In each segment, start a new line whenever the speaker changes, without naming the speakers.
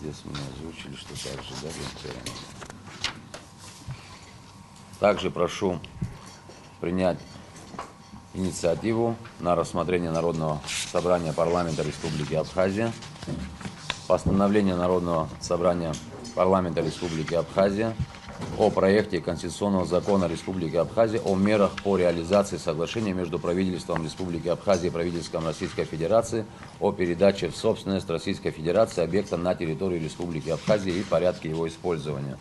Здесь мы озвучили, что также, да, также прошу принять инициативу на рассмотрение Народного собрания парламента Республики Абхазия, постановление Народного собрания парламента Республики Абхазия о проекте Конституционного закона Республики Абхазия о мерах по реализации соглашения между правительством Республики Абхазия и правительством Российской Федерации о передаче в собственность Российской Федерации объекта на территории Республики Абхазия и порядке его использования.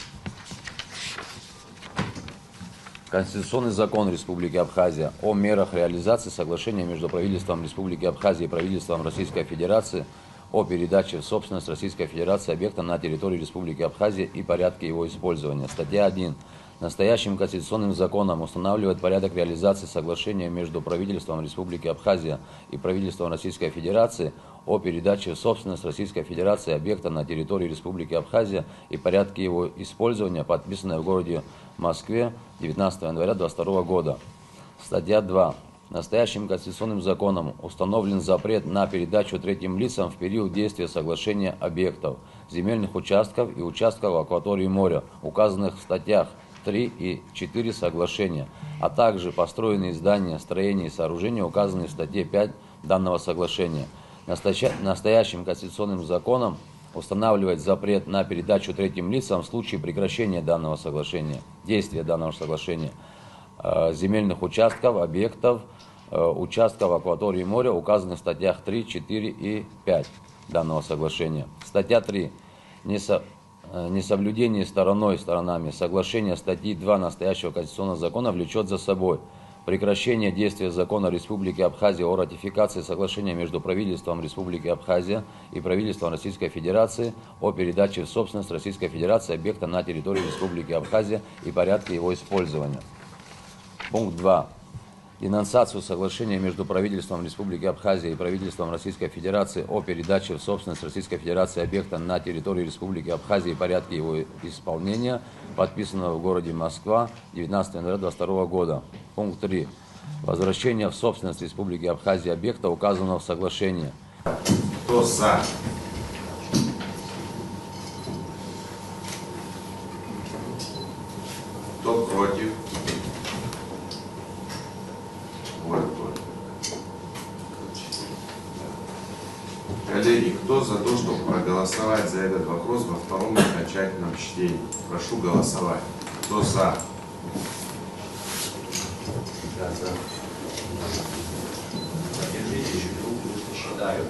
Конституционный закон Республики Абхазия о мерах реализации соглашения между правительством Республики Абхазия и правительством Российской Федерации о передаче в собственность Российской Федерации объекта на территории Республики Абхазия и порядке его использования. Статья 1. Настоящим конституционным законом устанавливает порядок реализации соглашения между правительством Республики Абхазия и правительством Российской Федерации о передаче в собственность Российской Федерации объекта на территории Республики Абхазия и порядке его использования, подписанное в городе Москве 19 января 2022 года. Статья 2. Настоящим конституционным законом установлен запрет на передачу третьим лицам в период действия соглашения объектов, земельных участков и участков в акватории моря, указанных в статьях 3 и 4 соглашения, а также построенные здания, строения и сооружения, указанные в статье 5 данного соглашения. Настоящим конституционным законом устанавливает запрет на передачу третьим лицам в случае прекращения данного соглашения, действия данного соглашения, земельных участков, объектов, участков в акватории моря, указанных в статьях 3, 4 и 5 данного соглашения. Статья 3. Несоблюдение сторонами соглашения статьи 2 настоящего конституционного закона влечет за собой прекращение действия закона Республики Абхазия о ратификации соглашения между правительством Республики Абхазия и правительством Российской Федерации о передаче в собственность Российской Федерации объекта на территории Республики Абхазия и порядке его использования. Пункт 2. Денонсацию соглашения между правительством Республики Абхазия и правительством Российской Федерации о передаче в собственность Российской Федерации объекта на территории Республики Абхазия и порядке его исполнения, подписанного в городе Москва 19 января 2022 года. Пункт 3. Возвращение в собственность Республики Абхазия объекта, указанного в соглашении.
Кто за? Кто против? Коллеги, кто за то, чтобы проголосовать за этот вопрос во втором окончательном чтении? Прошу голосовать. Кто за?
Да, за. Поддержите еще руку, если считаю.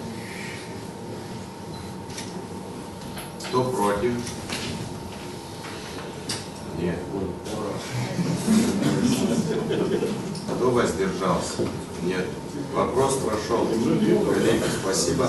Кто против? Нет. Кто воздержался? Нет. Вопрос прошел. Коллеги, спасибо.